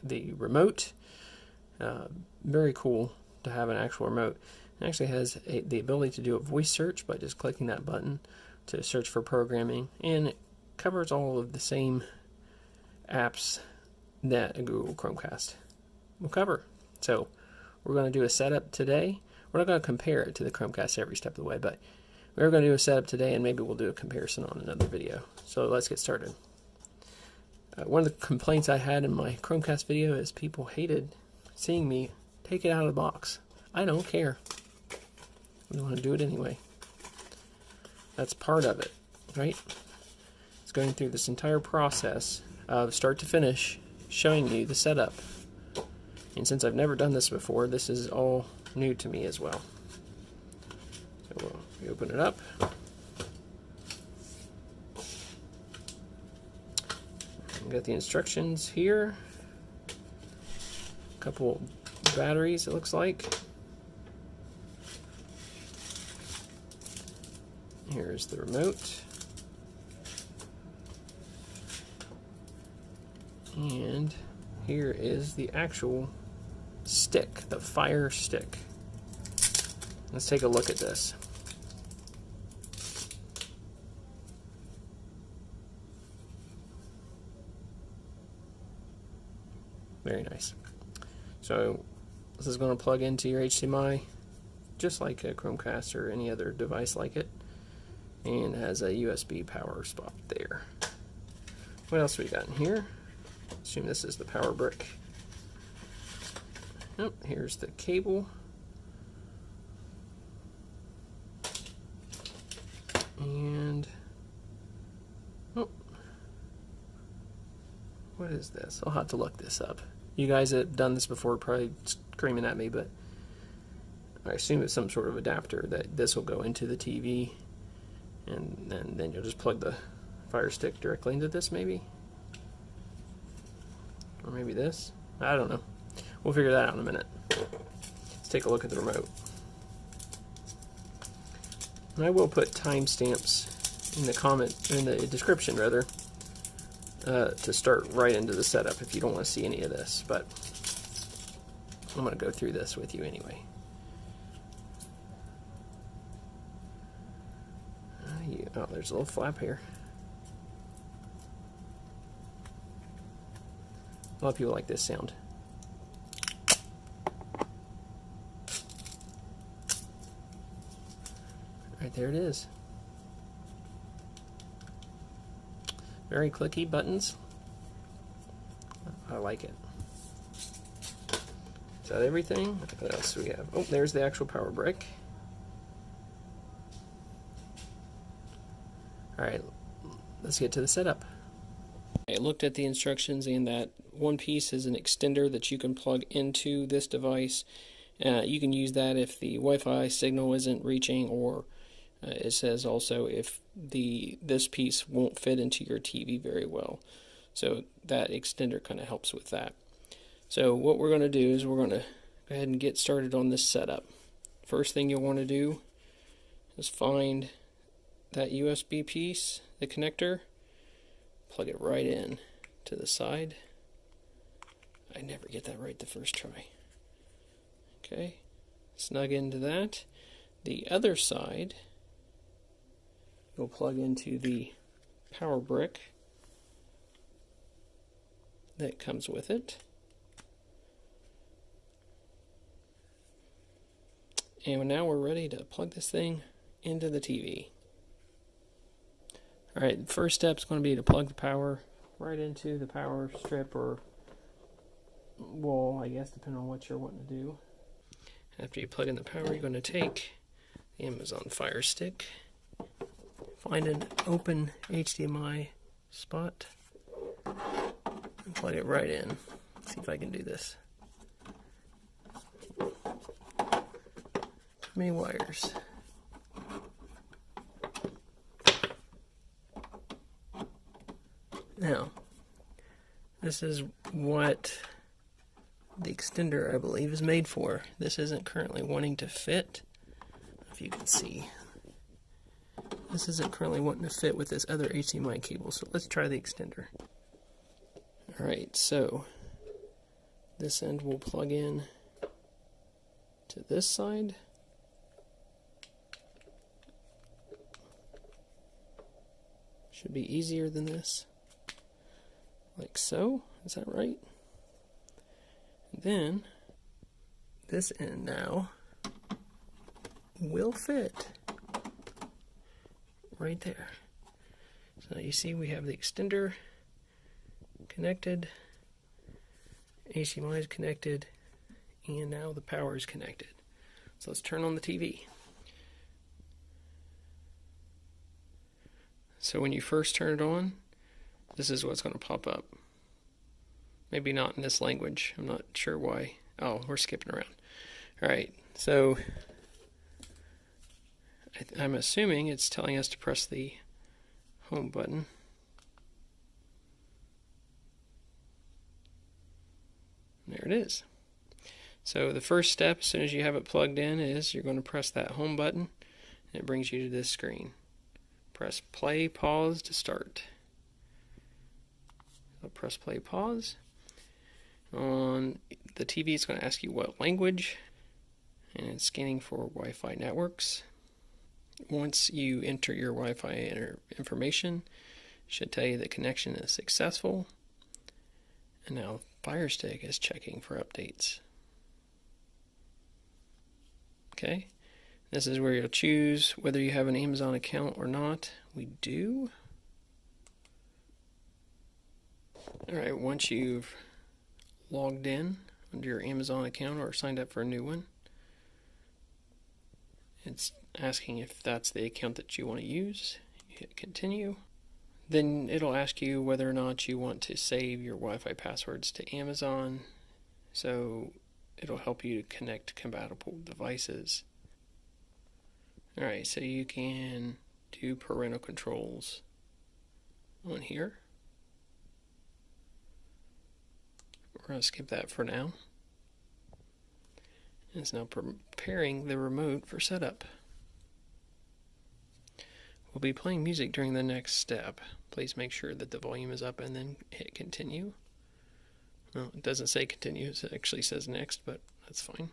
the remote. Very cool to have an actual remote. It actually has the ability to do a voice search by just clicking that button to search for programming, and it covers all of the same apps that a Google Chromecast will cover. So we're going to do a setup today. We're not going to compare it to the Chromecast every step of the way, but we're going to do a setup today, and maybe we'll do a comparison on another video. So let's get started. One of the complaints I had in my Chromecast video is people hated seeing me take it out of the box. I don't care. We want to do it anyway. That's part of it, right? It's going through this entire process of start to finish, showing you the setup. And since I've never done this before, this is all new to me as well. So we open it up. We've got the instructions here. A couple batteries, it looks like. Here's the remote. And here is the actual stick, the Fire Stick. Let's take a look at this. Very nice. So this is going to plug into your HDMI just like a Chromecast or any other device like it, and it has a USB power spot there. What else we got in here? Assume this is the power brick. Oh, here's the cable. And oh, what is this? I'll have to look this up. You guys that have done this before are probably screaming at me, but I assume it's some sort of adapter that this will go into the TV, and then you'll just plug the Fire Stick directly into this, maybe? Or maybe this? I don't know. We'll figure that out in a minute. Let's take a look at the remote. And I will put timestamps in the description rather, to start right into the setup if you don't want to see any of this, but I'm going to go through this with you anyway. Oh, there's a little flap here. A lot of people like this sound. Right there it is. Very clicky buttons. I like it. Is that everything? What else do we have? Oh, there's the actual power brick. Alright, let's get to the setup. I looked at the instructions, and that one piece is an extender that you can plug into this device. You can use that if the Wi-Fi signal isn't reaching, or it says also if this piece won't fit into your TV very well. So that extender kind of helps with that. So what we're going to do is we're going to go ahead and get started on this setup. First thing you'll want to do is find that USB piece, the connector, plug it right in to the side. I never get that right the first try. Okay, snug into that. The other side, you'll plug into the power brick that comes with it. And now we're ready to plug this thing into the TV. Alright, the first step is going to be to plug the power right into the power strip or wall, I guess, depending on what you're wanting to do. After you plug in the power, you're going to take the Amazon Fire Stick, find an open HDMI spot, and plug it right in. Let's see if I can do this. Too many wires. Now, this is what the extender, I believe, is made for. This isn't currently wanting to fit. If you can see, this isn't currently wanting to fit with this other HDMI cable, so let's try the extender. Alright, so This end will plug in to this side. Should be easier than this. Like so. Is that right? And then this end now will fit right there. So you see we have the extender connected, HDMI is connected, and now the power is connected. So let's turn on the TV. So when you first turn it on, this is what's going to pop up. Maybe not in this language. I'm not sure why. Oh, we're skipping around. Alright, so I'm assuming it's telling us to press the home button. There it is. So the first step, as soon as you have it plugged in, is you're going to press that home button, and it brings you to this screen. Press play, pause to start. So press play, pause. On the TV, it's going to ask you what language, and it's scanning for Wi-Fi networks. Once you enter your Wi-Fi information, it should tell you the connection is successful. And now Fire Stick is checking for updates. Okay, this is where you'll choose whether you have an Amazon account or not. We do. Alright, once you've logged in under your Amazon account or signed up for a new one, it's asking if that's the account that you want to use. You hit continue. Then it'll ask you whether or not you want to save your Wi-Fi passwords to Amazon. So it'll help you to connect compatible devices. Alright, so you can do parental controls on here. We're going to skip that for now. It's now preparing the remote for setup. We'll be playing music during the next step. Please make sure that the volume is up and then hit continue. Well, it doesn't say continue, it actually says next, but that's fine.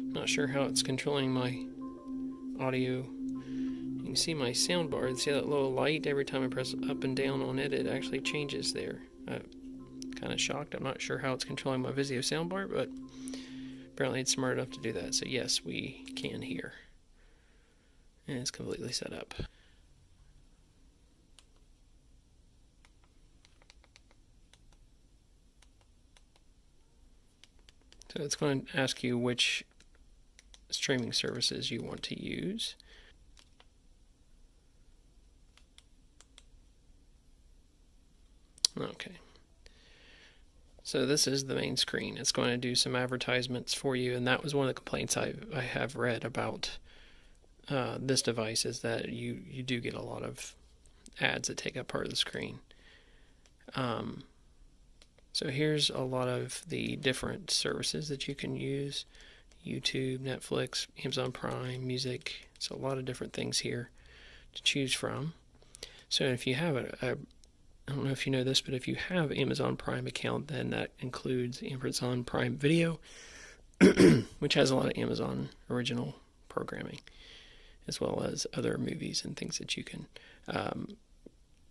Not sure how it's controlling my audio. You can see my sound bar. See that little light? Every time I press up and down on it, it actually changes there. I'm kind of shocked. I'm not sure how it's controlling my Vizio sound bar, but apparently it's smart enough to do that. So yes, we can hear. And it's completely set up. So it's going to ask you which streaming services you want to use. Okay. So this is the main screen. It's going to do some advertisements for you, and that was one of the complaints I have read about this device, is that you do get a lot of ads that take up part of the screen. So here's a lot of the different services that you can use. YouTube, Netflix, Amazon Prime, music. So a lot of different things here to choose from. So if you have I don't know if you know this, but if you have Amazon Prime account, then that includes Amazon Prime Video, which has a lot of Amazon original programming, as well as other movies and things that you can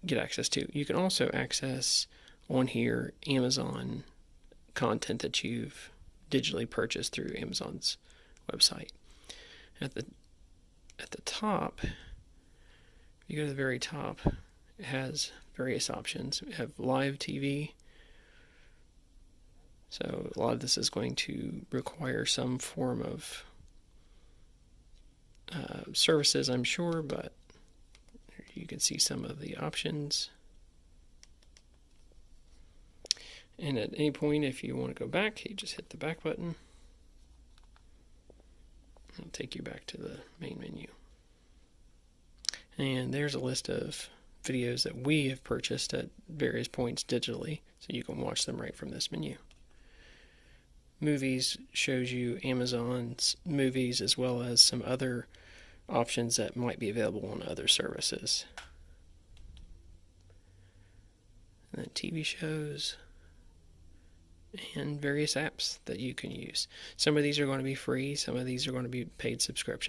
get access to. You can also access on here Amazon content that you've digitally purchased through Amazon's website. At the top, if you go to the very top, it has various options. We have live TV. So a lot of this is going to require some form of services, I'm sure, but you can see some of the options. And at any point, if you want to go back, you just hit the back button. It'll take you back to the main menu. And there's a list of videos that we have purchased at various points digitally, so you can watch them right from this menu. movies shows you Amazon's movies as well as some other options that might be available on other services. And then TV shows and various apps that you can use. Some of these are going to be free, some of these are going to be paid subscription.